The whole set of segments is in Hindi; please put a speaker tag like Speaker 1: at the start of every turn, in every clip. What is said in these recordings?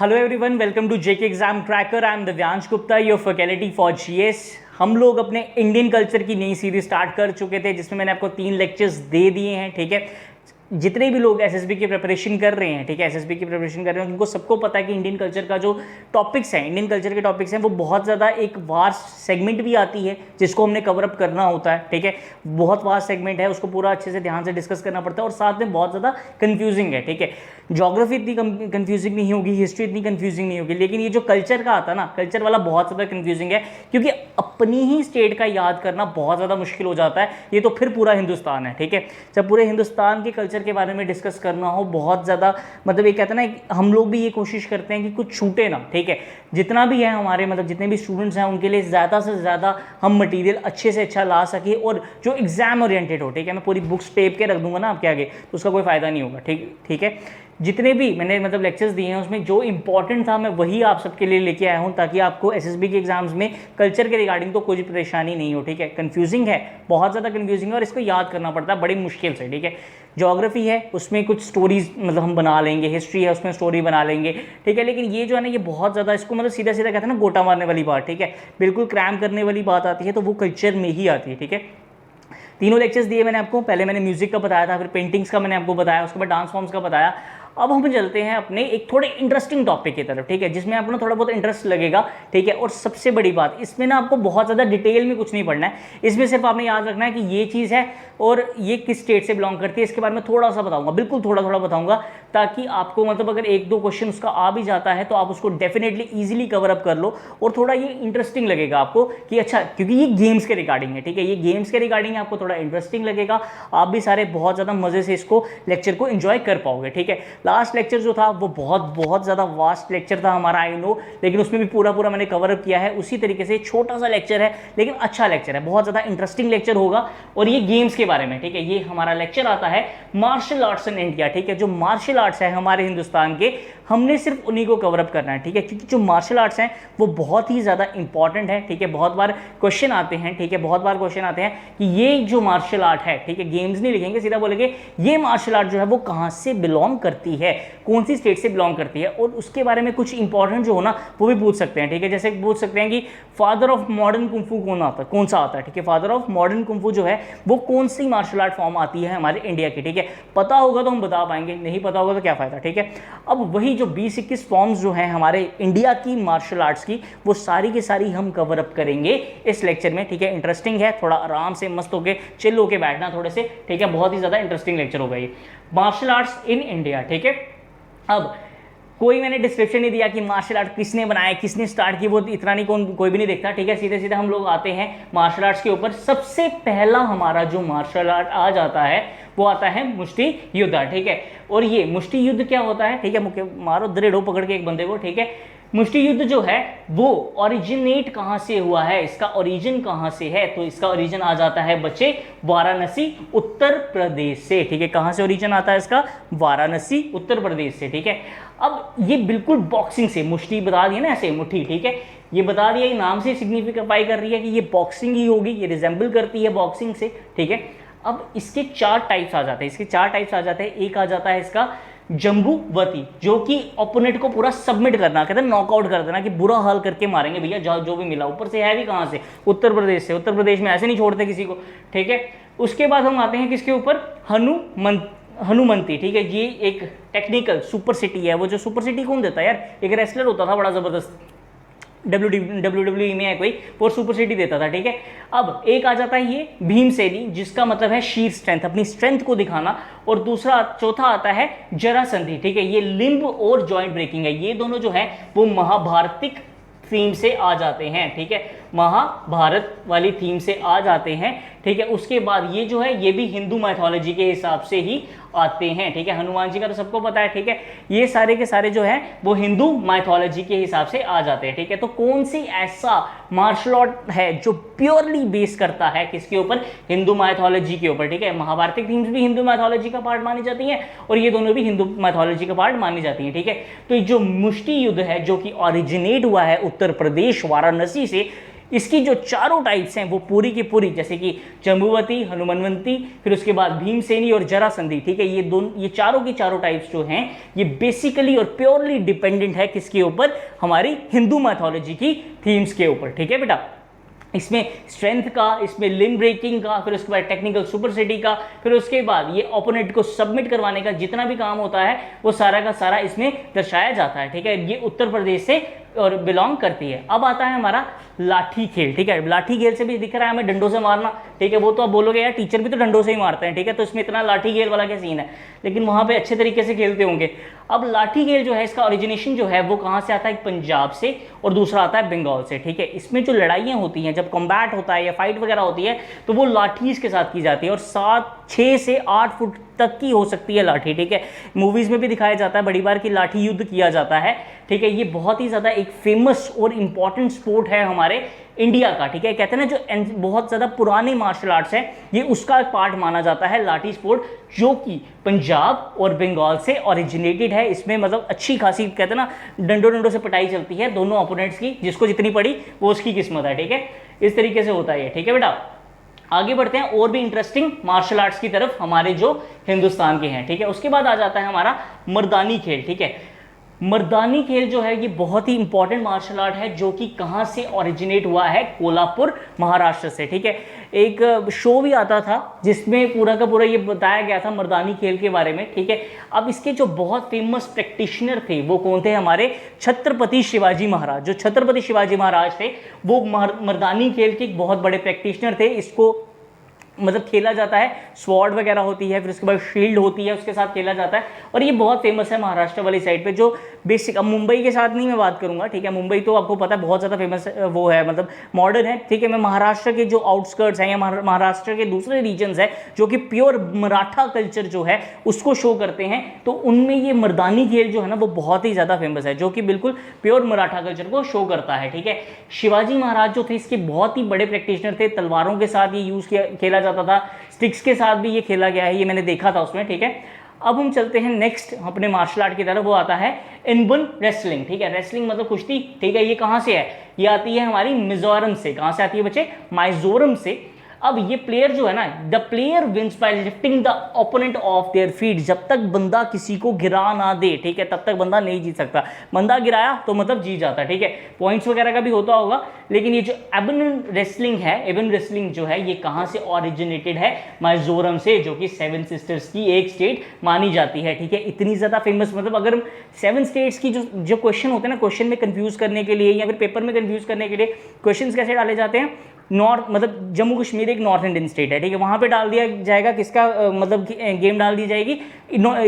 Speaker 1: Hello everyone, welcome to JK exam cracker. I am Divyansh Gupta, your faculty for GS. हम लोग अपने इंडियन कल्चर की नई सीरीज स्टार्ट कर चुके थे, जिसमें मैंने आपको 3 लेक्चर्स दे दिए हैं। ठीक है, जितने भी लोग एसएसबी की प्रिपरेशन कर रहे हैं, ठीक है, एसएसबी की प्रिपरेशन कर रहे हैं, उनको सबको पता है कि इंडियन कल्चर का जो टॉपिक्स हैं, इंडियन कल्चर के टॉपिक्स हैं, वो बहुत ज़्यादा एक वास्ट सेगमेंट भी आती है जिसको हमने कवर अप करना होता है। ठीक है, बहुत वास्ट सेगमेंट है, उसको पूरा अच्छे से ध्यान से डिस्कस करना पड़ता है और साथ में बहुत ज़्यादा कन्फ्यूजिंग है। ठीक है, ज्योग्राफी इतनी कन्फ्यूजिंग नहीं होगी, हिस्ट्री इतनी कन्फ्यूजिंग नहीं होगी, लेकिन ये जो कल्चर का आता है ना, कल्चर वाला बहुत ज़्यादा कन्फ्यूजिंग है, क्योंकि अपनी ही स्टेट का याद करना बहुत ज़्यादा मुश्किल हो जाता है। ये तो फिर पूरा हिंदुस्तान है। ठीक है, जब पूरे हिंदुस्तान के कल्चर के बारे में डिस्कस करना हो, बहुत ज़्यादा मतलब ये कहते हैं ना, हम लोग भी ये कोशिश करते हैं कि कुछ छूटे ना। ठीक है, जितना भी है हमारे मतलब जितने भी स्टूडेंट्स हैं, उनके लिए ज़्यादा से ज़्यादा हम मटेरियल अच्छे से अच्छा ला सके और जो एग्जाम ओरिएंटेड हो। ठीक है, मैं पूरी बुक्स टेप के रख दूंगा ना आपके आगे, तो उसका कोई फ़ायदा नहीं होगा। ठीक है, जितने भी मैंने मतलब लेक्चर्स दिए हैं, उसमें जो इंपॉर्टेंट था मैं वही आप सबके लिए लेके आया हूँ, ताकि आपको एसएसबी के एग्जाम्स में कल्चर के रिगार्डिंग तो कोई परेशानी नहीं हो। ठीक है, कंफ्यूजिंग है, बहुत ज़्यादा कंफ्यूजिंग है और इसको याद करना पड़ता है बड़ी मुश्किल से। ठीक है, ज्योग्राफी है, उसमें कुछ स्टोरीज मतलब हम बना लेंगे, हिस्ट्री है उसमें स्टोरी बना लेंगे। ठीक है, लेकिन ये जो है ना, ये बहुत ज़्यादा इसको मतलब सीधा सीधा कहते हैं ना, गोटा मारने वाली बात। ठीक है, बिल्कुल क्रैम करने वाली बात आती है तो वो कल्चर में ही आती है। ठीक है, तीनों लेक्चर्स दिए मैंने आपको। पहले मैंने म्यूजिक का बताया था, फिर पेंटिंग्स का मैंने आपको बताया, उसके बाद डांस फॉर्म्स का बताया। अब हम चलते हैं अपने एक थोड़े इंटरेस्टिंग टॉपिक की तरफ। ठीक है, जिसमें आपको ना थोड़ा बहुत इंटरेस्ट लगेगा। ठीक है, और सबसे बड़ी बात, इसमें ना आपको बहुत ज़्यादा डिटेल में कुछ नहीं पढ़ना है। इसमें सिर्फ आपने याद रखना है कि ये चीज़ है और ये किस स्टेट से बिलोंग करती है, इसके बारे में थोड़ा सा बताऊंगा, बिल्कुल थोड़ा थोड़ा बताऊंगा, ताकि आपको मतलब अगर 1-2 क्वेश्चन उसका आ भी जाता है तो आप उसको डेफिनेटली ईजिली कवर अप कर लो और थोड़ा ये इंटरेस्टिंग लगेगा आपको कि अच्छा, क्योंकि ये गेम्स के रिगार्डिंग है। ठीक है, ये गेम्स के रिगार्डिंग आपको थोड़ा इंटरेस्टिंग लगेगा, आप भी सारे बहुत ज़्यादा मज़े से इसको लेक्चर को एंजॉय कर पाओगे। ठीक है, लास्ट लेक्चर जो था वो बहुत ज़्यादा वास्ट लेक्चर था हमारा, आई नो, लेकिन उसमें भी पूरा मैंने कवर अप किया है। उसी तरीके से छोटा सा लेक्चर है लेकिन अच्छा लेक्चर है, बहुत ज़्यादा इंटरेस्टिंग लेक्चर होगा और ये गेम्स के बारे में। ठीक है, ये हमारा लेक्चर आता है मार्शल आर्ट्स इन इंडिया। ठीक है, जो मार्शल आर्ट्स है हमारे हिंदुस्तान के, हमने सिर्फ उन्हीं को कवर अप करना है। ठीक है, क्योंकि जो मार्शल आर्ट्स हैं वो बहुत ही ज़्यादा इंपॉर्टेंट है। ठीक है, बहुत बार क्वेश्चन आते हैं। ठीक है, बहुत बार क्वेश्चन आते हैं कि ये जो मार्शल आर्ट है, ठीक है, गेम्स नहीं लिखेंगे, सीधा बोलेंगे ये मार्शल आर्ट जो है वो कहाँ से बिलोंग करती है, कौन सी स्टेट से बिलोंग करती है, और उसके बारे में कुछ इंपॉर्टेंट जो हो ना वो भी पूछ सकते हैं। ठीक है, जैसे पूछ सकते हैं कि फादर ऑफ मॉडर्न कुंफू कौन सा आता है। ठीक है, फादर ऑफ मॉडर्न कुंफू जो है वो कौन सी मार्शल आर्ट फॉर्म आती है हमारे इंडिया की। ठीक है, पता होगा तो हम बता पाएंगे, नहीं पता होगा तो क्या फायदा। ठीक है, अब वही जो 20-21 फॉर्म्स जो हैं हमारे इंडिया की मार्शल आर्ट्स की, वो सारी की सारी हम कवर अप करेंगे इस लेक्चर में। ठीक है, इंटरेस्टिंग है, थोड़ा आराम से मस्त होके चिल होके बैठना थोड़े से। ठीक है, बहुत ही ज़्यादा इंटरेस्टिंग लेक्चर होगा ये मार्शल आर्ट्स इन इंडिया। ठीक है, अब कोई मैंने डिस्क्रिप्शन नहीं दिया कि मार्शल आर्ट किसने बनाया, किसने स्टार्ट की, वो इतना नहीं कोई भी नहीं देखता। ठीक है, सीधे सीधे हम लोग आते हैं मार्शल आर्ट्स के ऊपर। सबसे पहला हमारा जो मार्शल आर्ट आ जाता है वो आता है मुष्टि युद्ध। ठीक है, और ये मुष्टि युद्ध क्या होता है, ठीक है, मुझे मारो दरेड़ो पकड़ के एक बंदे को। ठीक है, मुष्टि युद्ध जो है वो ओरिजिनेट कहाँ से हुआ है, इसका ओरिजिन कहाँ से है, तो इसका ओरिजिन आ जाता है बच्चे वाराणसी उत्तर प्रदेश से। ठीक है, कहाँ से ओरिजिन आता है इसका, वाराणसी उत्तर प्रदेश से। ठीक है, अब ये बिल्कुल बॉक्सिंग से, मुष्टि बता दिया ना, ऐसे मुट्ठी। ठीक है, ये बता दिया, ये नाम से सिग्निफाई कर रही है कि ये बॉक्सिंग ही होगी, ये रिजेंबल करती है बॉक्सिंग से। ठीक है, अब इसके 4 टाइप्स आ जाते हैं, एक आ जाता है इसका जम्बूवती, जो कि ओपोनेंट को पूरा सबमिट करना, कहते हैं नॉकआउट कर देना, कि बुरा हाल करके मारेंगे भैया, जो भी मिला। ऊपर से है भी कहाँ से, उत्तर प्रदेश से। उत्तर प्रदेश में ऐसे नहीं छोड़ते किसी को। ठीक है, उसके बाद हम आते हैं किसके ऊपर, हनुमंती। ठीक है, ये एक टेक्निकल सुपर सिटी है। वो जो सुपर सिटी कौन देता है यार, एक रेसलर होता था बड़ा जबरदस्त, WWE में है कोई, वो सुपर सिटी देता था। ठीक है, अब एक आ जाता है ये भीमसेनी, जिसका मतलब है शीर स्ट्रेंथ, अपनी स्ट्रेंथ को दिखाना। और चौथा आता है जरासंधि। ठीक है, ये लिंब और जॉइंट ब्रेकिंग है। ये दोनों जो है वो महाभारतिक थीम से आ जाते हैं। ठीक है, महाभारत वाली थीम से आ जाते हैं। ठीक है, उसके बाद ये जो है ये भी हिंदू माइथोलॉजी के हिसाब से ही आते हैं। ठीक है, हनुमान जी का तो सबको पता है। ठीक है, ये सारे के सारे जो है वो हिंदू माइथोलॉजी के हिसाब से आ जाते हैं। ठीक है, तो कौन सी ऐसा मार्शल आर्ट है जो प्योरली बेस करता है किसके ऊपर, हिंदू माइथोलॉजी के ऊपर। ठीक है, महाभारतिक थीम्स भी हिंदू माइथोलॉजी का पार्ट मानी जाती हैं और ये दोनों भी हिंदू माइथोलॉजी का पार्ट मानी जाती हैं। ठीक है, तो जो मुष्टि युद्ध है जो कि ओरिजिनेट हुआ है उत्तर प्रदेश वाराणसी से, इसकी जो चारों टाइप्स हैं वो पूरी की पूरी, जैसे कि जम्बुवती, हनुमंवती, फिर उसके बाद भीमसेनी और जरासंधी, ठीक है, ये चारों की चारों टाइप्स जो हैं ये बेसिकली और प्योरली डिपेंडेंट है किसके ऊपर, हमारी हिंदू मैथोलॉजी की थीम्स के ऊपर, ठीक है बेटा। इसमें स्ट्रेंथ का, इसमें लिम्ब ब्रेकिंग का, फिर उसके बाद टेक्निकल सुपरसिटी का, फिर उसके बाद ये ओपोनेंट को सबमिट करवाने का जितना भी काम होता है वो सारा का सारा इसमें दर्शाया जाता है, ठीक है। ये उत्तर प्रदेश से और बिलोंग करती है। अब आता है हमारा लाठी खेल, ठीक है। लाठी खेल से भी दिख रहा है हमें डंडों से मारना, ठीक है, वो तो आप बोलोगे यार टीचर भी तो डंडों से ही मारते हैं, ठीक है, तो इसमें इतना लाठी खेल वाला क्या सीन है, लेकिन वहाँ पे अच्छे तरीके से खेलते होंगे। अब लाठी खेल जो है इसका ओरिजिनेशन जो है वो कहाँ से आता है, पंजाब से, और दूसरा आता है बंगाल से, ठीक है। इसमें जो लड़ाइयाँ होती हैं, जब कॉम्बैट होता है या फाइट वगैरह होती है तो वो लाठीज के साथ की जाती है, और 6 से 8 फुट तक की हो सकती है लाठी, ठीक है। मूवीज में भी दिखाया जाता है बड़ी बार कि लाठी युद्ध किया जाता है, ठीक है। ये बहुत ही ज़्यादा एक फेमस और इम्पॉर्टेंट स्पोर्ट है हमारे इंडिया का, ठीक है। कहते हैं ना जो बहुत ज़्यादा पुराने मार्शल आर्ट्स है ये उसका पार्ट माना जाता है लाठी स्पोर्ट, जो कि पंजाब और बंगाल से ओरिजिनेटेड है। इसमें मतलब अच्छी खासी कहते हैं ना डंडों से पिटाई चलती है दोनों ओपोनेंट्स की, जिसको जितनी पड़ी वो उसकी किस्मत है, ठीक है। इस तरीके से होता है ये, ठीक है बेटा। आगे बढ़ते हैं और भी इंटरेस्टिंग मार्शल आर्ट्स की तरफ हमारे जो हिंदुस्तान के हैं, ठीक है। उसके बाद आ जाता है हमारा मर्दानी खेल, ठीक है। मर्दानी खेल जो है ये बहुत ही इंपॉर्टेंट मार्शल आर्ट है, जो कि कहाँ से ओरिजिनेट हुआ है, कोल्हापुर महाराष्ट्र से, ठीक है। एक शो भी आता था जिसमें पूरा का पूरा ये बताया गया था मर्दानी खेल के बारे में, ठीक है। अब इसके जो बहुत फेमस प्रैक्टिशनर थे वो कौन थे, हमारे छत्रपति शिवाजी महाराज। जो छत्रपति शिवाजी महाराज थे वो मर्दानी खेल के एक बहुत बड़े प्रैक्टिशनर थे। इसको मतलब खेला जाता है, स्वॉर्ड वगैरह होती है, फिर उसके बाद शील्ड होती है, उसके साथ खेला जाता है, और ये बहुत फेमस है महाराष्ट्र वाली साइड पे। जो बेसिक, अब मुंबई के साथ नहीं मैं बात करूंगा, ठीक है, मुंबई तो आपको पता है बहुत ज़्यादा फेमस वो है, मतलब मॉडर्न है, ठीक है। मैं महाराष्ट्र के जो आउटस्कर्ट्स हैं या महाराष्ट्र के दूसरे रीजन्स हैं जो कि प्योर मराठा कल्चर जो है उसको शो करते हैं, तो उनमें ये मर्दानी खेल जो है ना वो बहुत ही ज़्यादा फेमस है, जो कि बिल्कुल प्योर मराठा कल्चर को शो करता है, ठीक है। शिवाजी महाराज जो थे इसके बहुत ही बड़े प्रैक्टिशनर थे, तलवारों के साथ ये खेला जाता था, स्टिक्स के साथ भी ये खेला गया है, ये मैंने देखा था उसमें, ठीक है। अब हम चलते हैं नेक्स्ट अपने मार्शल आर्ट की तरफ, वो आता है इनबन रेसलिंग, ठीक है। रेसलिंग मतलब कुश्ती, ठीक है। ये कहाँ से है, ये आती है हमारी मिजोरम से। कहाँ से आती है बच्चे, मिजोरम से। अब ये प्लेयर जो है ना, the player wins by lifting the opponent off their feet. जब तक बंदा किसी को गिरा ना दे, ठीक है, तब तक बंदा नहीं जीत सकता। बंदा गिराया तो मतलब जीत जाता है, ठीक है। पॉइंट्स वगैरह का भी होता होगा, लेकिन ये जो एबन रेसलिंग है, एबन रेसलिंग जो है ये कहाँ से ओरिजिनेटेड है, मिजोरम से, जो कि 7 सिस्टर्स की एक स्टेट मानी जाती है, ठीक है। इतनी ज़्यादा फेमस, मतलब अगर 7 स्टेट्स की जो क्वेश्चन होते हैं ना, क्वेश्चन में कंफ्यूज करने के लिए या फिर पेपर में कंफ्यूज करने के लिए क्वेश्चन कैसे डाले जाते हैं, नॉर्थ मतलब जम्मू कश्मीर एक नॉर्थ इंडियन स्टेट है, ठीक है, वहाँ पे डाल दिया जाएगा किसका मतलब गेम डाल दी जाएगी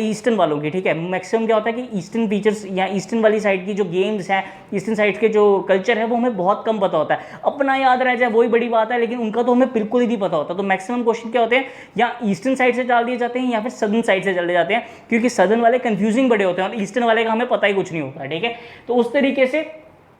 Speaker 1: ईस्टर्न वालों की, ठीक है। मैक्सिमम क्या होता है कि ईस्टर्न फीचर्स या ईस्टर्न वाली साइड की जो गेम्स हैं, ईस्टर्न साइड के जो कल्चर है वो हमें बहुत कम पता होता है। अपना याद रह जाए वही बड़ी बात है, लेकिन उनका तो हमें बिल्कुल ही नहीं पता होता। तो मैक्सिमम क्वेश्चन क्या होते हैं, या ईस्टर्न साइड से डाल दिए जाते हैं या फिर सदर्न साइड से डाले जाते हैं, क्योंकि सदर्न वाले कंफ्यूजिंग बड़े होते हैं और ईस्टर्न वाले का हमें पता ही कुछ नहीं होता है, ठीक है। तो उस तरीके से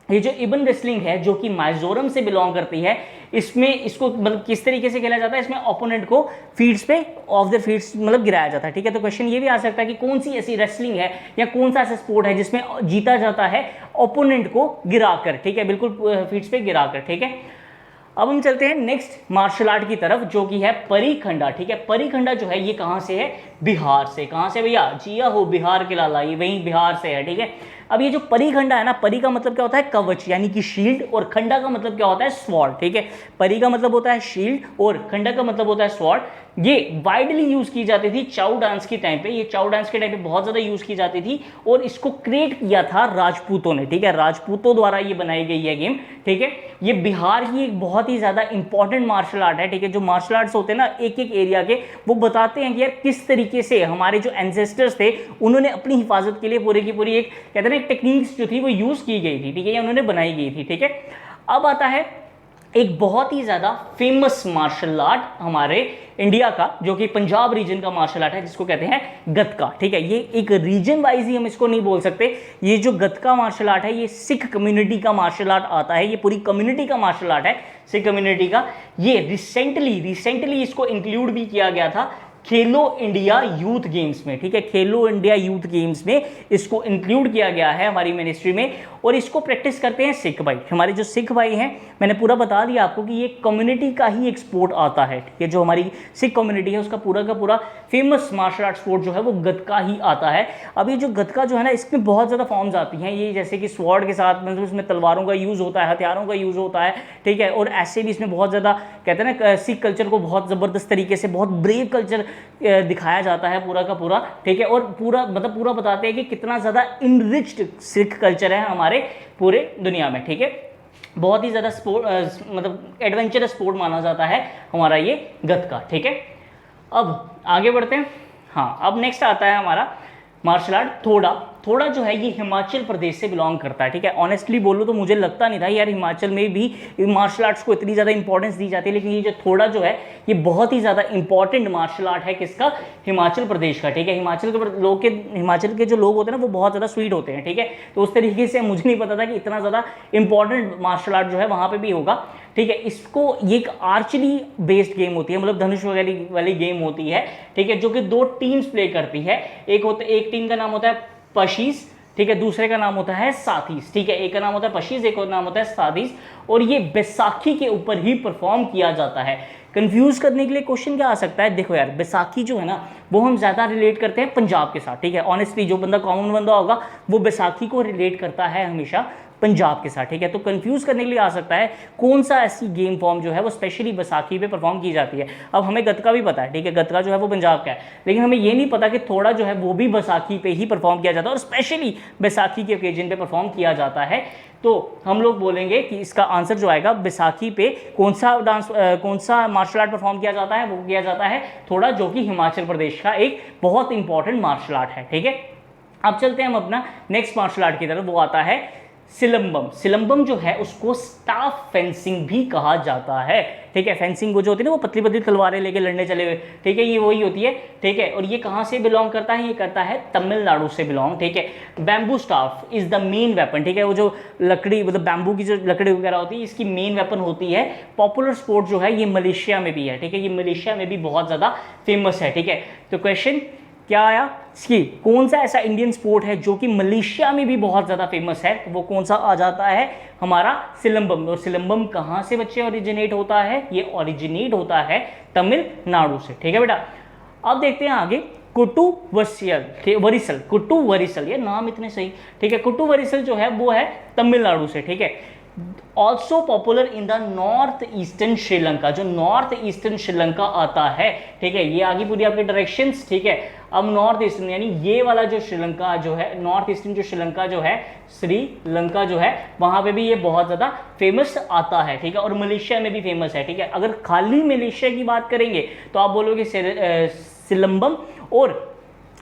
Speaker 1: ये जो इबन रेसलिंग है जो कि मिजोरम से बिलोंग करती है, इसमें इसको मतलब किस तरीके से खेला जाता है, इसमें ओपोनेंट को फीट्स पे ऑफ द फीट्स मतलब गिराया जाता है, ठीक है। तो क्वेश्चन ये भी आ सकता है कि कौन सी ऐसी रेसलिंग है या कौन सा ऐसा स्पोर्ट है जिसमें जीता जाता है ओपोनेंट को गिराकर, ठीक है, बिल्कुल फीट्स पे गिराकर, ठीक है। अब हम चलते हैं नेक्स्ट मार्शल आर्ट की तरफ, जो कि है परिखंडा, ठीक है। परिखंडा जो है ये कहाँ से है, बिहार से। कहाँ से भैया, जिया हो बिहार के लाला, ये वहीं बिहार से है, ठीक है। अब ये जो परिखंडा है ना, परी का मतलब क्या होता है, कवच यानी कि शील्ड, और खंडा का मतलब क्या होता है, स्वॉर्ड, ठीक है। परी का मतलब होता है शील्ड और खंडा का मतलब होता है स्वॉर्ड। ये वाइडली यूज की जाती थी चाउ डांस के टाइम पे, ये चाउ डांस के टाइम पे बहुत ज्यादा यूज की जाती थी, और इसको क्रिएट किया था राजपूतों ने, ठीक है। राजपूतों द्वारा ये बनाई गई है गेम, ठीक है। ये बिहार की एक बहुत ही ज्यादा इंपॉर्टेंट मार्शल आर्ट है, ठीक है। जो मार्शल आर्ट्स होते हैं ना एक एक एरिया के, वो बताते हैं कि यार किस तरीके से हमारे जो एंसेस्टर्स थे उन्होंने अपनी हिफाजत के लिए पूरी की पूरी एक कहते हैं टेक्निक्स जो थी वो यूज की गई थी, ठीक है, या उन्होंने बनाई गई थी, ठीक है। अब आता है एक बहुत ही ज़्यादा फेमस मार्शल आर्ट हमारे इंडिया का, जो कि पंजाब रीजन का मार्शल आर्ट है, जिसको कहते हैं गतका, ठीक है। ये एक रीजन वाइज ही हम इसको नहीं बोल सकते। ये जो गतका मार्शल आर्ट है ये सिख कम्युनिटी का मार्शल आर्ट आता है, ये पूरी कम्युनिटी का मार्शल आर्ट है, सिख कम्युनिटी का। ये रिसेंटली इसको इंक्लूड भी किया गया था खेलो इंडिया यूथ गेम्स में, ठीक है, खेलो इंडिया यूथ गेम्स में इसको इंक्लूड किया गया है हमारी मिनिस्ट्री में। और इसको प्रैक्टिस करते हैं सिख भाई, हमारे जो सिख भाई हैं, मैंने पूरा बता दिया आपको कि ये कम्युनिटी का ही एक स्पोर्ट आता है, ठीक है, जो हमारी सिख कम्युनिटी है उसका पूरा का पूरा फेमस मार्शल आर्ट स्पोर्ट जो है वो गतका ही आता है। अब ये जो गतका जो है ना, इसमें बहुत ज़्यादा फॉर्म्स आती हैं, ये जैसे कि स्वॉर्ड के साथ मतलब इसमें तलवारों का यूज़ होता है, हथियारों का यूज़ होता है, ठीक है, और ऐसे भी इसमें बहुत ज़्यादा कहते हैं ना सिख कल्चर को बहुत ज़बरदस्त तरीके से, बहुत ब्रेव कल्चर दिखाया जाता है पूरा का पूरा, ठीक है, और पूरा मतलब पूरा बताते हैं कि कितना ज़्यादा इनरिच्ड सिख कल्चर है हमारे पूरे दुनिया में, ठीक है, बहुत ही ज़्यादा स्पोर्ट मतलब एडवेंचरस स्पोर्ट माना जाता है हमारा ये गतका, ठीक है। अब आगे बढ़ते हैं। हाँ, अब नेक्स्ट आता है हमारा मार्शल आर्ट थोड़ा। थोड़ा जो है ये हिमाचल प्रदेश से बिलोंग करता है, ठीक है। ऑनेस्टली बोलूँ तो मुझे लगता नहीं था यार हिमाचल में भी मार्शल आर्ट्स को इतनी ज़्यादा इंपॉर्टेंस दी जाती है, लेकिन ये जो थोड़ा जो है ये बहुत ही ज़्यादा इंपॉर्टेंट मार्शल आर्ट है, किसका, हिमाचल प्रदेश का, ठीक है। हिमाचल के जो लोग होते हैं ना वो बहुत ज़्यादा स्वीट होते हैं, ठीक है, तो उस तरीके से मुझे नहीं पता था कि इतना ज़्यादा इंपॉर्टेंट मार्शल आर्ट जो है वहाँ पर भी होगा, ठीक है। इसको ये एक आर्चरी बेस्ड गेम होती है, मतलब धनुष वगैरह वाली गेम होती है, ठीक है, जो कि 2 टीम्स प्ले करती है। एक टीम का नाम होता है पशीस, ठीक है, दूसरे का नाम होता है साथीस, ठीक है, एक का नाम होता है पशीस, एक का नाम होता है साथीस, और ये बैसाखी के ऊपर ही परफॉर्म किया जाता है। कंफ्यूज करने के लिए क्वेश्चन क्या आ सकता है, देखो यार बैसाखी जो है ना वो हम ज़्यादा रिलेट करते हैं पंजाब के साथ, ठीक है। ऑनेस्टली जो बंदा कॉमन बंदा होगा वो बैसाखी को रिलेट करता है हमेशा पंजाब के साथ, ठीक है। तो कंफ्यूज करने के लिए आ सकता है कौन सा ऐसी गेम फॉर्म जो है वो स्पेशली बैसाखी पे परफॉर्म की जाती है। अब हमें गतका भी पता है, ठीक है, गतका जो है वो पंजाब का है, लेकिन हमें ये नहीं पता कि थोड़ा जो है वो भी बैसाखी पे ही परफॉर्म किया जाता है और स्पेशली बैसाखी के ओकेजन पे परफॉर्म किया जाता है। तो हम लोग बोलेंगे कि इसका आंसर जो आएगा बैसाखी पे कौन सा मार्शल आर्ट परफॉर्म किया जाता है, वो किया जाता है थोड़ा, जो कि हिमाचल प्रदेश का एक बहुत इंपॉर्टेंट मार्शल आर्ट है, ठीक है। अब चलते हैं हम अपना नेक्स्ट मार्शल आर्ट की तरफ, वो आता है सिलंबम। सिलंबम जो है उसको स्टाफ फेंसिंग भी कहा जाता है, ठीक है। फेंसिंग वो जो होती है ना वो पतली पतली तलवारें लेके लड़ने चले हुए, ठीक है, ये वही होती है, ठीक है। और ये कहाँ से बिलोंग करता है, ये करता है तमिलनाडु से बिलोंग, ठीक है। Bamboo staff is the main weapon, ठीक है, वो जो लकड़ी मतलब बैम्बू की जो लकड़ी वगैरह होती है इसकी मेन वेपन होती है। पॉपुलर स्पोर्ट जो है ये मलेशिया में भी है, ठीक है, ये मलेशिया में भी बहुत ज़्यादा फेमस है, ठीक है। तो क्वेश्चन क्या आया कि कौन सा ऐसा इंडियन स्पोर्ट है जो कि मलेशिया में भी बहुत ज़्यादा फेमस है, तो वो कौन सा आ जाता है, हमारा सिलंबम। और सिलंबम कहाँ से बच्चे ओरिजिनेट होता है, ये ओरिजिनेट होता है तमिलनाडु से, ठीक है बेटा। अब देखते हैं आगे कुट्टू वरिसल, कुट्टू वरिसल, ये नाम इतने सही, ठीक है। कुट्टू वरिसल जो है वो है तमिलनाडु से, ठीक है। Also popular in the north eastern Sri Lanka, जो नॉर्थ ईस्टर्न श्रीलंका आता है, ठीक है, ये आगे पूरी आपकी डायरेक्शंस, ठीक है। अब नॉर्थ ईस्टर्न यानी ये वाला जो श्रीलंका जो है, नॉर्थ ईस्टर्न जो श्रीलंका जो है, श्रीलंका जो है, वहां पे भी ये बहुत ज़्यादा फेमस आता है, ठीक है, और मलेशिया में भी फेमस है, ठीक है। अगर खाली मलेशिया की बात करेंगे तो आप बोलोगे सिलंबम, और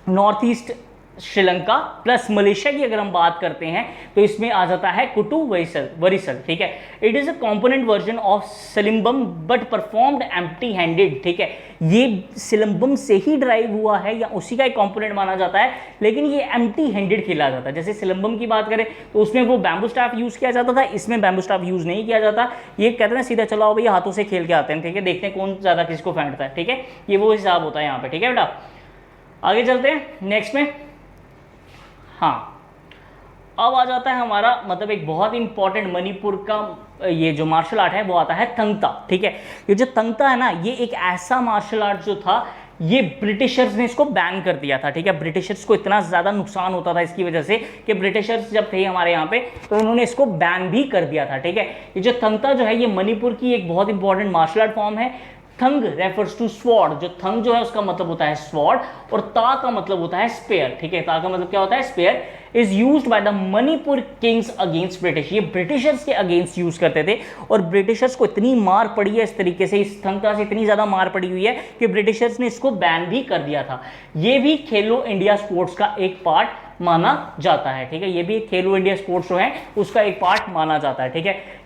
Speaker 1: north east Sri Lanka plus Malaysia की अगर हम बात करते हैं तो इसमें आ जाता है कुट्टू वरिसल, ठीक है। It is a component version of Silambam but performed empty handed, ठीक है। ये सिलंबम से ही ड्राइव हुआ है या उसी का एक कंपोनेंट माना जाता है, लेकिन ये एम्प्टी हैंडेड खेला जाता है। जैसे सिलंबम की बात करें तो उसमें वो बैम्बू स्टाफ यूज किया जाता था, इसमें बैम्बू स्टाफ यूज नहीं किया जाता। ये कहते हैं ना सीधा चलो आओ भैया हाथों से खेल के आते हैं, ठीक है, देखते हैं कौन ज्यादा किसको फेंटता है, ठीक है, ये वो हिसाब होता है यहाँ पे, ठीक है बेटा। आगे चलते हैं नेक्स्ट में। हाँ, अब आ जाता है हमारा मतलब एक बहुत इंपॉर्टेंट मणिपुर का ये जो मार्शल आर्ट है वो आता है तंगता, ठीक है। ये जो तंगता है ना ये एक ऐसा मार्शल आर्ट जो था, ये ब्रिटिशर्स ने इसको बैन कर दिया था, ठीक है। ब्रिटिशर्स को इतना ज़्यादा नुकसान होता था इसकी वजह से कि ब्रिटिशर्स जब थे हमारे यहाँ पे तो उन्होंने इसको बैन भी कर दिया था, ठीक है। ये जो तंगता जो है ये मणिपुर की एक बहुत इंपॉर्टेंट मार्शल आर्ट फॉर्म है। थंग रेफर्स टू स्वॉर्ड, जो थंग जो है उसका मतलब होता है स्वॉर्ड, और ता का मतलब होता है स्पेयर, ठीक है। ता का मतलब क्या होता है, spear. Is used by the Manipur kings against British, ये ब्रिटिशर्स के अगेंस्ट यूज करते थे, और ब्रिटिशर्स को इतनी मार पड़ी है इस तरीके से, इस थंगता से इतनी ज्यादा मार पड़ी हुई है कि ब्रिटिशर्स ने इसको बैन भी कर दिया था। ये भी खेलो इंडिया स्पोर्ट्स का एक पार्ट माना जाता है, ठीक है। ये भी खेलो इंडिया स्पोर्ट्स जो है उसका एक पार्ट माना जाता है, ठीक है।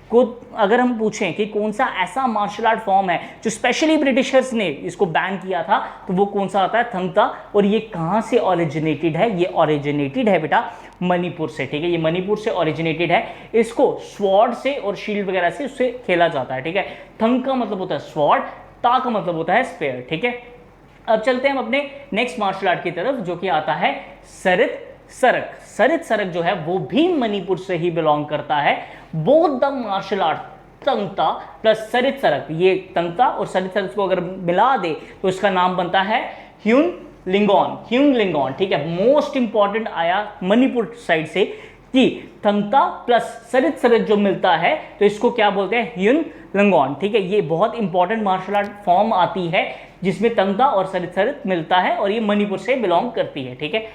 Speaker 1: अगर हम पूछें कि कौन सा ऐसा मार्शल आर्ट फॉर्म है जो स्पेशली ब्रिटिशर्स ने इसको बैन किया था, तो वो कौन सा आता है, थंगता। और ये कहाँ से ओरिजिनेटेड है, ये ओरिजिनेटेड है बेटा मणिपुर से, ठीक है। ये मणिपुर से ओरिजिनेटेड है। इसको स्वॉर्ड से और शील्ड वगैरह से उससे खेला जाता है, ठीक है। थंग का मतलब होता है स्वॉर्ड, ता का मतलब होता है स्पेयर, ठीक है। अब चलते हैं हम अपने नेक्स्ट मार्शल आर्ट की तरफ, जो कि आता है सरित सरक। सरित सरक जो है वो भी मणिपुर से ही बिलोंग करता है। Both the martial art Thangta plus Sarit Sarak, ये तंगता और सरित सरक को अगर मिला दे तो इसका नाम बनता है ह्यून लिंगोन। ह्यून लिंगोन, ठीक है। मोस्ट इंपॉर्टेंट आया मणिपुर साइड से कि तंगता प्लस सरित सरक जो मिलता है तो इसको क्या बोलते हैं, ह्यून लिंगोन, ठीक है। ये बहुत इंपॉर्टेंट मार्शल आर्ट फॉर्म आती है जिसमें तंगता और सरित सरक मिलता है और ये मणिपुर से बिलोंग करती है, ठीक है।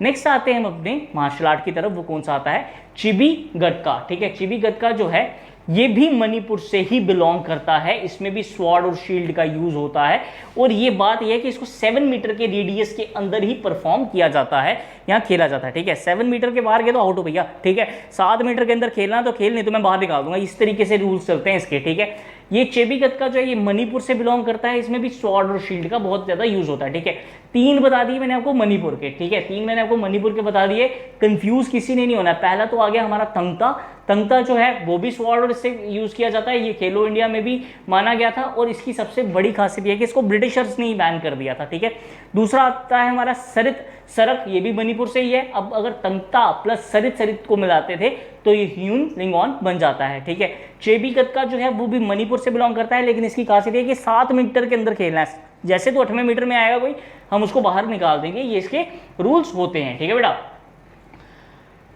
Speaker 1: नेक्स्ट आते हैं हम अपने मार्शल आर्ट की तरफ, वो कौन सा आता है, चिबी गटका, ठीक है। चिबी गटका जो है ये भी मणिपुर से ही बिलोंग करता है। इसमें भी स्वॉर्ड और शील्ड का यूज होता है और ये बात यह है कि इसको 7 मीटर के रेडियस के अंदर ही परफॉर्म किया जाता है, यहाँ खेला जाता है, ठीक है। 7 मीटर के बाहर गए तो आउट हो भैया, ठीक है। 7 मीटर के अंदर खेलना तो खेल, नहीं तो मैं बाहर निकाल दूंगा। इस तरीके से रूल्स चलते हैं इसके, ठीक है। ये चिबी गटका जो है ये मणिपुर से बिलोंग करता है। इसमें भी स्वॉर्ड और शील्ड का बहुत ज्यादा यूज होता है, ठीक है। 3 बता दिए मैंने आपको मणिपुर के, ठीक है। 3 मैंने आपको मणिपुर के बता दिए, कंफ्यूज किसी ने नहीं होना। पहला तो आ गया हमारा तंगता। तंगता जो है वो भी स्वॉर्ड से यूज किया जाता है, ये खेलो इंडिया में भी माना गया था और इसकी सबसे बड़ी खासियत यह है कि इसको ब्रिटिशर्स ने ही बैन कर दिया था, ठीक है। दूसरा आता है हमारा सरित सरक, ये भी मणिपुर से ही है। अब अगर तंगता प्लस सरित सरित को मिलाते थे तो ये ह्यून लिंगोन बन जाता है, ठीक है। चेबी गटका जो है वो भी मणिपुर से बिलोंग करता है, लेकिन इसकी खासियत है कि 7 मीटर के अंदर खेलना है। जैसे तो 8वें मीटर में आएगा कोई, हम उसको बाहर निकाल देंगे, ये इसके रूल्स होते हैं, ठीक है बेटा।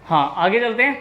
Speaker 1: हाँ, आगे चलते हैं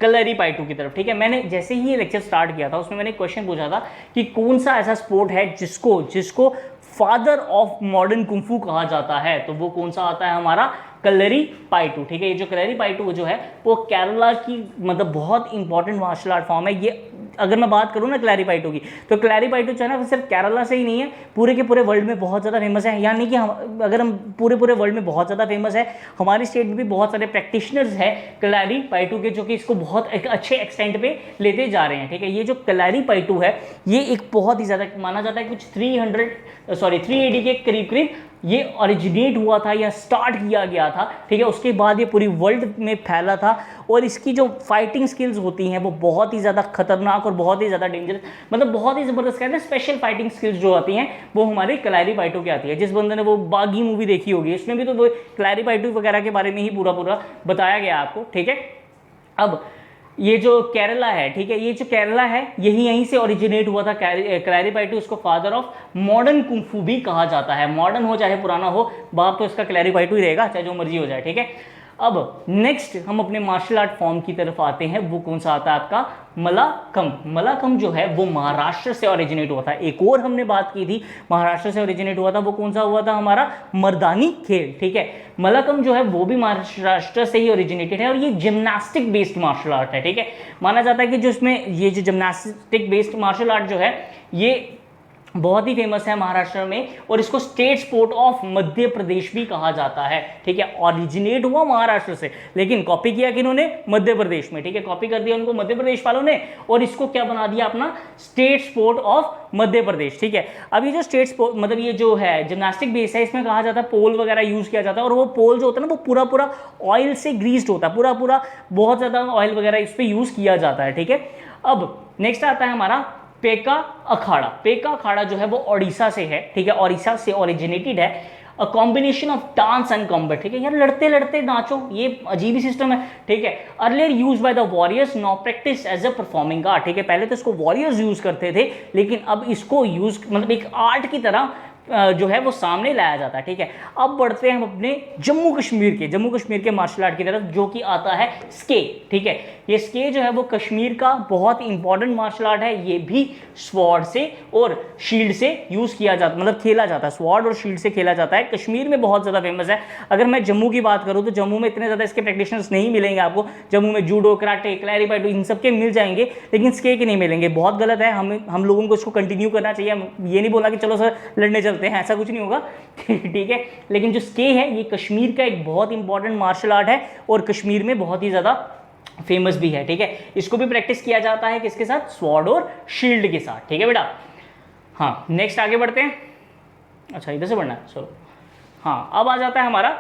Speaker 1: कलरीपायटू की तरफ, ठीक है। मैंने जैसे ही ये लेक्चर स्टार्ट किया था उसमें मैंने क्वेश्चन पूछा था कि कौन सा ऐसा स्पोर्ट है जिसको फादर ऑफ मॉडर्न कुंफू कहा जाता है, तो वो कौन सा आता है हमारा कलरीपायटू, ठीक है। ये जो कलरीपायटू जो है वो केरला की मतलब बहुत इंपॉर्टेंट मार्शल आर्ट फॉर्म है। ये अगर मैं बात करूँ ना कलरीपायटू की, तो कलरीपायटू जो है ना सिर्फ केरला से ही नहीं है, पूरे के पूरे वर्ल्ड में बहुत ज़्यादा फेमस है। यानी कि अगर हम पूरे वर्ल्ड में बहुत ज़्यादा फेमस है, हमारी स्टेट में भी बहुत सारे प्रैक्टिशनर्स हैं कलरीपायटू के, जो कि इसको बहुत एक अच्छे एक्सटेंट पे लेते जा रहे हैं, ठीक है। ये जो कलरीपायटू है ये एक बहुत ही ज़्यादा माना जाता है, कुछ 380 के करीब ये ओरिजिनेट हुआ था या स्टार्ट किया गया था, ठीक है। उसके बाद ये पूरी वर्ल्ड में फैला था और इसकी जो फाइटिंग स्किल्स होती हैं वो बहुत ही ज़्यादा खतरनाक और बहुत ही ज़्यादा डेंजरस, मतलब बहुत ही ज़बरदस्त कहते हैं। स्पेशल फाइटिंग स्किल्स जो आती हैं वो हमारे कलरीपायटू की आती है। जिस बंदे ने वो बागी मूवी देखी होगी उसमें भी तो वो कलरीपायटू वगैरह के बारे में ही पूरा बताया गया आपको, ठीक है। अब ये जो केरला है, ठीक है, ये जो केरला है यहीं से ओरिजिनेट हुआ था कलरीपायटू। उसको फादर ऑफ मॉडर्न कुंफू भी कहा जाता है। मॉडर्न हो चाहे पुराना हो, बाप तो इसका कलरीपायटू ही रहेगा, चाहे जो मर्जी हो जाए, ठीक है। अब नेक्स्ट हम अपने मार्शल आर्ट फॉर्म की तरफ आते हैं, वो कौन सा आता है आपका मल्लाखंब। मल्लाखंब जो है वो महाराष्ट्र से ओरिजिनेट हुआ था। एक और हमने बात की थी महाराष्ट्र से ओरिजिनेट हुआ था, वो कौन सा हुआ था हमारा मर्दानी खेल, ठीक है। मल्लाखंब जो है वो भी महाराष्ट्र से ही ओरिजिनेटेड है और ये जिम्नास्टिक बेस्ड मार्शल आर्ट है, ठीक है। माना जाता है कि जो इसमें ये जो जिम्नास्टिक बेस्ड मार्शल आर्ट जो है ये बहुत ही फेमस है महाराष्ट्र में और इसको state sport of Madhya Pradesh भी कहा जाता है, ठीक है। ओरिजिनेट हुआ महाराष्ट्र से लेकिन कॉपी किया किन्होंने, मध्य प्रदेश में, ठीक है। कॉपी कर दिया उनको मध्य प्रदेश वालों ने और इसको क्या बना दिया अपना state sport of Madhya Pradesh, ठीक है। अब ये जो स्टेट स्पोर्ट मतलब ये जो है जिम्नास्टिक बेस है, इसमें कहा जाता है पोल वगैरह यूज किया जाता है और वो पोल जो होता है ना वो पूरा ऑयल से ग्रीस्ड होता है, पूरा बहुत ज्यादा ऑयल वगैरह इस पर यूज किया जाता है, ठीक है। अब नेक्स्ट आता है हमारा पेका अखाड़ा। पेका अखाड़ा जो है वो ओडिशा से है, ठीक है, ओडिशा से ओरिजिनेटेड है। A combination of dance and combat, ठीक है। यार लड़ते लड़ते नाचो, ये अजीब ही सिस्टम है, ठीक है। Earlier use by the warriors, now practice as a performing art, ठीक है। पहले तो इसको वॉरियर्स यूज करते थे लेकिन अब इसको यूज मतलब एक आर्ट की तरह जो है वो सामने लाया जाता है, ठीक है। अब बढ़ते हैं हम अपने जम्मू कश्मीर के मार्शल आर्ट की तरफ, जो कि आता है स्के, ठीक है। ये स्के जो है वो कश्मीर का बहुत इंपॉर्टेंट मार्शल आर्ट है। ये भी स्वॉर्ड से और शील्ड से यूज किया जाता मतलब खेला जाता है, स्वॉर्ड और शील्ड से खेला जाता है। कश्मीर में बहुत ज्यादा फेमस है। अगर मैं जम्मू की बात करूं तो जम्मू में इतने ज्यादा इसके प्रैक्टिशनर्स नहीं मिलेंगे आपको। जम्मू में जूडो, कराटे, कलरीपायटू इन सब के मिल जाएंगे लेकिन स्के के नहीं मिलेंगे। बहुत गलत है, हम लोगों को इसको कंटिन्यू करना चाहिए। ये नहीं बोला कि चलो सर लड़ने चलते हैं, ऐसा कुछ नहीं होगा, ठीक है। लेकिन जो स्के है ये कश्मीर का एक बहुत इंपॉर्टेंट मार्शल आर्ट है और कश्मीर में बहुत ही ज्यादा फेमस भी है, ठीक है। इसको भी प्रैक्टिस किया जाता है किसके साथ, स्वॉर्ड और शील्ड के साथ, ठीक है बेटा। हाँ, नेक्स्ट आगे बढ़ते हैं। अच्छा इधर से बढ़ना है, चलो। हाँ, अब आ जाता है हमारा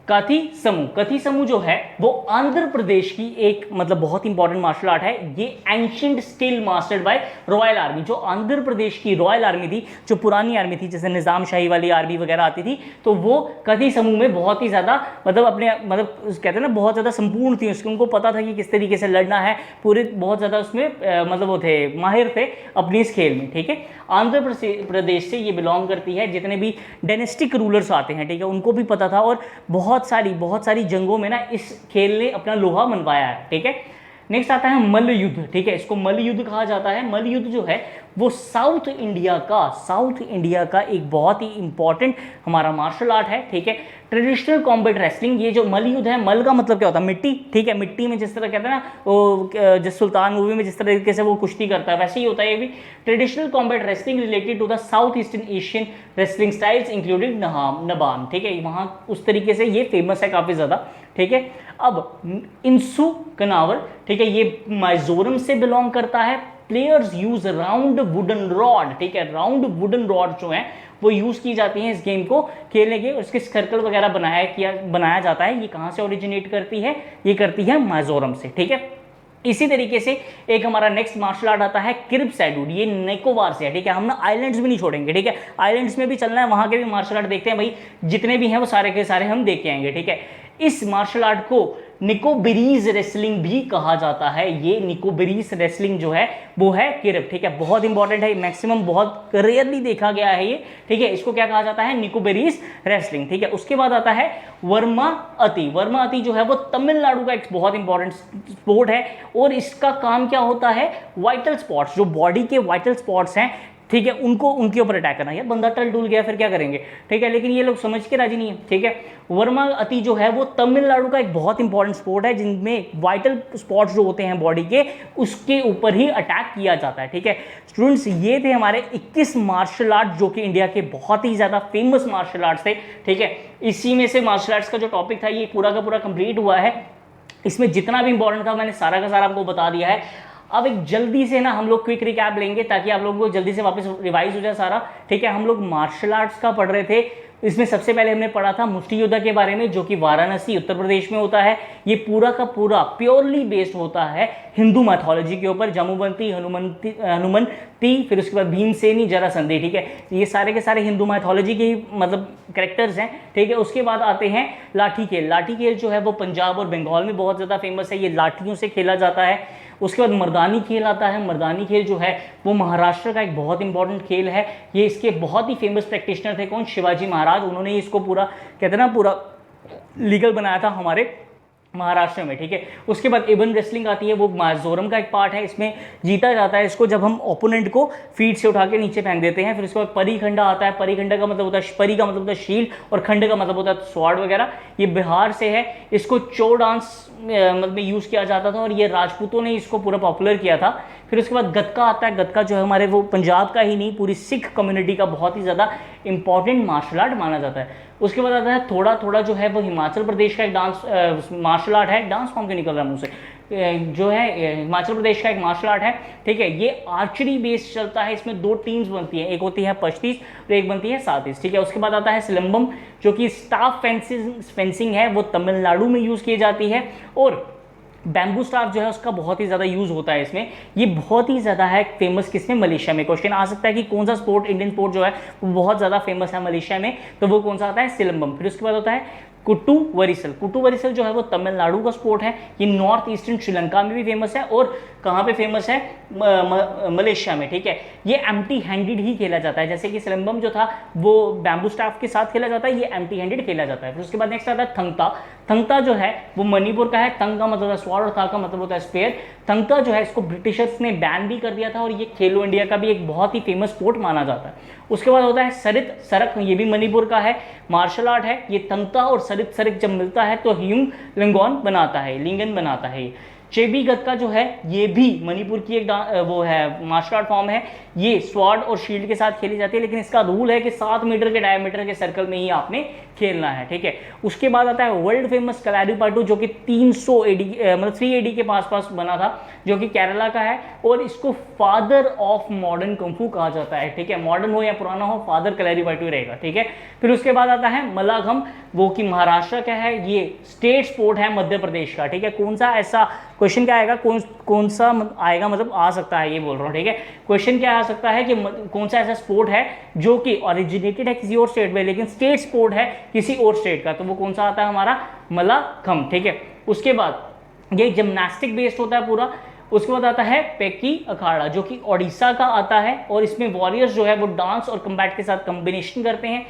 Speaker 1: कथी समूह जो है वो आंध्र प्रदेश की एक मतलब बहुत इंपॉर्टेंट मार्शल आर्ट है। ये ancient still mastered bye royal army, जो आंध्र प्रदेश की रॉयल आर्मी थी, जो पुरानी आर्मी थी, जैसे निजाम शाही वाली आर्मी वगैरह आती थी, तो वो कथी समूह में बहुत ही ज़्यादा मतलब अपने मतलब कहते हैं ना बहुत ज़्यादा संपूर्ण थी उसकी, उनको पता था कि किस तरीके से लड़ना है, पूरे बहुत ज़्यादा उसमें मतलब वो थे, माहिर थे अपनी इस खेल में। ठीक है, आंध्र प्रदेश से ये बिलोंग करती है। जितने भी डायनेस्टिक रूलर्स आते हैं, ठीक है, उनको भी पता था और बहुत सारी जंगों में ना इस खेल ने अपना लोहा मनवाया है। ठीक है, नेक्स्ट आता है मल्ल युद्ध। ठीक है, इसको मल्ल युद्ध कहा जाता है। मल्ल युद्ध जो है वो साउथ इंडिया का एक बहुत ही इंपॉर्टेंट हमारा मार्शल आर्ट है। ठीक है, ट्रेडिशनल कॉम्बैट रेसलिंग, ये जो मल्ल युद्ध है, मल्ल का मतलब क्या होता है, मिट्टी। ठीक है, मिट्टी में जिस तरह कहते हैं ना वो जिस सुल्तान मूवी में जिस तरीके से वो कुश्ती करता है, वैसे ही होता है ये भी। Traditional combat wrestling related to the south eastern Asian wrestling styles including नबाम। ठीक है, वहाँ उस तरीके से ये फेमस है काफ़ी ज़्यादा। ठीक है, अब इंसु कनावर, ठीक है, ये मिजोरम से बिलोंग करता है। Players use round wooden rod. ठीक है, राउंड वुडन रॉड जो है वो यूज की जाती है इस गेम को खेलने के, उसके सर्कल वगैरह बनाया जाता है। ये कहाँ से ओरिजिनेट करती है, ये करती है मिजोरम से। ठीक है, इसी तरीके से एक हमारा नेक्स्ट मार्शल आर्ट आता है किर्ब सैडूड, ये निकोबार से है। ठीक है, हम ना आइलैंड्स भी नहीं छोड़ेंगे। ठीक है, आइलैंड्स में भी चलना है, वहां के भी मार्शल आर्ट देखते हैं भाई, जितने भी हैं वो सारे के सारे हम देख के आएंगे। ठीक है, इस मार्शल आर्ट को निकोबरीज रेसलिंग भी कहा जाता है। ये निकोबरीज रेसलिंग जो है वो है किर्ब। ठीक है, बहुत इंपॉर्टेंट है, मैक्सिमम बहुत रेयरली देखा गया है ये। ठीक है, इसको क्या कहा जाता है, निकोबरीज रेसलिंग। ठीक है, उसके बाद आता है वर्मा अति। वर्मा अति जो है वो तमिलनाडु का एक बहुत इंपॉर्टेंट स्पोर्ट है और इसका काम क्या होता है, वाइटल स्पॉट्स, जो बॉडी के वाइटल स्पॉट्स हैं, ठीक है, उनको उनके ऊपर अटैक करना। यार बंदा टल टूल गया फिर क्या करेंगे। ठीक है, लेकिन ये लोग समझ के राजी नहीं है। ठीक है, वर्मा अति जो है वो तमिलनाडु का एक बहुत इंपॉर्टेंट स्पोर्ट है जिनमें वाइटल स्पॉट्स जो होते हैं बॉडी के, उसके ऊपर ही अटैक किया जाता है। ठीक है स्टूडेंट्स, ये थे हमारे 21 मार्शल आर्ट जो कि इंडिया के बहुत ही ज़्यादा फेमस मार्शल आर्ट्स थे। ठीक है, इसी में से मार्शल आर्ट्स का जो टॉपिक था ये पूरा का पूरा कंप्लीट हुआ है। इसमें जितना भी इंपॉर्टेंट था मैंने सारा का सारा आपको बता दिया है। अब एक जल्दी से ना हम लोग क्विक रिकैप लेंगे ताकि आप लोगों को जल्दी से वापस रिवाइज हो जाए सारा। ठीक है, हम लोग मार्शल आर्ट्स का पढ़ रहे थे। इसमें सबसे पहले हमने पढ़ा था मुष्टि योद्धा के बारे में, जो कि वाराणसी उत्तर प्रदेश में होता है। ये पूरा का पूरा प्योरली बेस्ड होता है हिंदू मैथोलॉजी के ऊपर, जमुवंती, हनुमंती, फिर उसके बाद भीमसेनी, जरासंधि। ठीक है, ये सारे के सारे हिंदू मैथोलॉजी के मतलब कैरेक्टर्स हैं। ठीक है, उसके बाद आते हैं लाठी खेल। लाठी खेल जो है वो पंजाब और बंगाल में बहुत ज़्यादा फेमस है, ये लाठियों से खेला जाता है। उसके बाद मर्दानी खेल आता है। मर्दानी खेल जो है वो महाराष्ट्र का एक बहुत इंपॉर्टेंट खेल है। ये इसके बहुत ही फेमस प्रैक्टिशनर थे, कौन, शिवाजी महाराज। उन्होंने इसको पूरा कहते हैं ना पूरा लीगल बनाया था हमारे महाराष्ट्र में। ठीक है, उसके बाद एबन रेसलिंग आती है, वो मिजोरम का एक पार्ट है। इसमें जीता जाता है इसको जब हम ओपोनेंट को फीट से उठा के नीचे फेंक देते हैं। फिर उसके बाद परिखंडा आता है। परिखंडा का मतलब होता है, परी का मतलब होता है शील्ड और खंड का मतलब होता है स्वॉर्ड वगैरह। ये बिहार से है। इसको चो डांस मतलब यूज़ किया जाता था और ये राजपूतों ने इसको पूरा पॉपुलर किया था। फिर उसके बाद गतका आता है। गतका जो है हमारे वो पंजाब का ही नहीं पूरी सिख कम्युनिटी का बहुत ही ज़्यादा इंपॉर्टेंट मार्शल आर्ट माना जाता है। उसके बाद आता है थोड़ा थोड़ा जो है वो हिमाचल प्रदेश का एक डांस मार्शल आर्ट है। डांस फॉर्म क्यों निकल रहा है मुझसे, जो है हिमाचल प्रदेश का एक मार्शल आर्ट है। ठीक है, ये आर्चरी बेस्ड चलता है। इसमें दो टीम्स बनती हैं, एक होती है पश्तीस और एक बनती है सातीस। ठीक है, उसके बाद आता है सिलंबम, जो कि स्टाफ फेंसिंग है, वो तमिलनाडु में यूज़ की जाती है। और बैम्बू स्टाफ जो है उसका बहुत ही ज़्यादा यूज़ होता है इसमें। ये बहुत ही ज़्यादा है फेमस किसमें, मलेशिया में। क्वेश्चन आ सकता है कि कौन सा स्पोर्ट, इंडियन स्पोर्ट जो है वो बहुत ज़्यादा फेमस है मलेशिया में, तो वो कौन सा आता है, सिलंबम। फिर उसके बाद होता है कुट्टू वरिसल। कुट्टू वरिसल जो है वो तमिलनाडु का स्पोर्ट है। ये नॉर्थ ईस्टर्न श्रीलंका में भी फेमस है और कहाँ पे फेमस है, मलेशिया में। ठीक है, ये एम्प्टी हैंडेड ही खेला जाता है। जैसे कि सिलंबम जो था वो बैम्बू स्टाफ के साथ खेला जाता है, ये एम्प्टी हैंडेड खेला जाता है। फिर उसके बाद नेक्स्ट आता है थंगता। थंगता जो है वो मणिपुर का है। तंग का मतलब होता है स्वॉर्ड और था का मतलब होता है स्पेयर। थंगता जो है इसको ब्रिटिशर्स ने बैन भी कर दिया था और ये खेलो इंडिया का भी एक बहुत ही फेमस स्पोर्ट माना जाता है। उसके बाद होता है सरित सरक, ये भी मणिपुर का है, मार्शल आर्ट है। ये तंगता और सरित सरक जब मिलता है तो ह्यूंग लिंगन बनाता है। चेबी गतका जो है ये भी मणिपुर की एक वो है मार्शल आर्ट फॉर्म है। ये स्वॉर्ड और शील्ड के साथ खेली जाती है, लेकिन इसका रूल है कि 7 मीटर के डायमीटर के सर्कल में ही आपने खेलना है, ठीक है। उसके बाद आता है वर्ल्ड फेमस कलारीपयट्टू, जो कि 300 एडी मतलब 3 एडी के पास बना था, जो कि केरला का है, और इसको फादर ऑफ मॉडर्न कुंफू कहा जाता है, ठीक है। मॉडर्न हो या पुराना हो, फादर कलारीपयट्टू रहेगा, ठीक है। फिर उसके बाद आता है मल्लाखम्ब, वो कि महाराष्ट्र का है, ये स्टेट स्पोर्ट है मध्य प्रदेश का, ठीक है। कौन सा ऐसा क्वेश्चन क्या आएगा, कौन सा आएगा, मतलब आ सकता है, ये बोल रहा हूँ, ठीक है। क्वेश्चन क्या आ सकता है कि कौन सा ऐसा स्पोर्ट है जो कि ओरिजिनेटेड है किसी और स्टेट में, लेकिन स्टेट स्पोर्ट है किसी और स्टेट का, तो वो कौन सा आता है हमारा, मल्लाखम्ब, ठीक है। उसके बाद ये जिम्नास्टिक बेस्ड होता है पूरा। उसके बाद आता है पेकी अखाड़ा, जो कि ओडिशा का आता है, और इसमें वॉरियर्स जो है वो डांस और कम्बैट के साथ कॉम्बिनेशन करते हैं।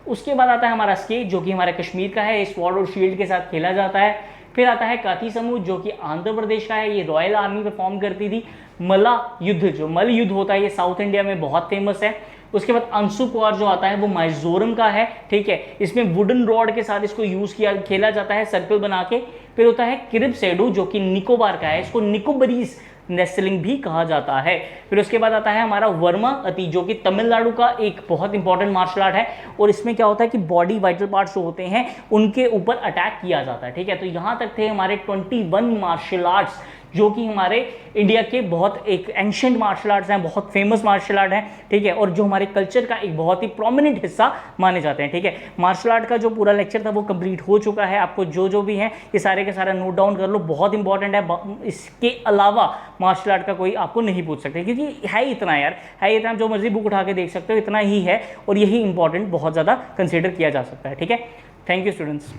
Speaker 1: उसके बाद आता है हमारा स्केट, जो कि हमारे कश्मीर का है, स्वॉर्ड और शील्ड के साथ खेला जाता है। फिर आता है काती समूह, जो कि आंध्र प्रदेश का है, ये रॉयल आर्मी में फॉर्म करती थी। मल्ला युद्ध, जो मल्ल युद्ध होता है, ये साउथ इंडिया में बहुत फेमस है। उसके बाद अंशुकुआर जो आता है वो मिजोरम का है, ठीक है। इसमें वुडन रॉड के साथ इसको यूज खेला जाता है सर्कल बना के। फिर होता है किरिब सेडू, जो कि निकोबार का है, इसको निकोबरीज नेस्लिंग भी कहा जाता है। फिर उसके बाद आता है हमारा वर्मा अति, जो कि तमिलनाडु का एक बहुत इंपॉर्टेंट मार्शल आर्ट है, और इसमें क्या होता है कि बॉडी वाइटल पार्ट्स जो होते हैं उनके ऊपर अटैक किया जाता है, ठीक है। तो यहाँ तक थे हमारे 21 मार्शल आर्ट्स, जो कि हमारे इंडिया के बहुत एक एंशिएंट मार्शल आर्ट्स हैं, बहुत फेमस मार्शल आर्ट हैं, ठीक है, और जो हमारे कल्चर का एक बहुत ही प्रोमिनेंट हिस्सा माने जाते हैं, ठीक है। मार्शल आर्ट का जो पूरा लेक्चर था वो कंप्लीट हो चुका है। आपको जो भी है ये सारे के सारा नोट डाउन कर लो, बहुत इंपॉर्टेंट है। इसके अलावा मार्शल आर्ट का कोई आपको नहीं पूछ सकते, क्योंकि है इतना यार, है इतना, जो मर्जी बुक उठा के देख सकते हो, इतना ही है, और यही इंपॉर्टेंट बहुत ज़्यादा कंसिडर किया जा सकता है, ठीक है। Thank you students.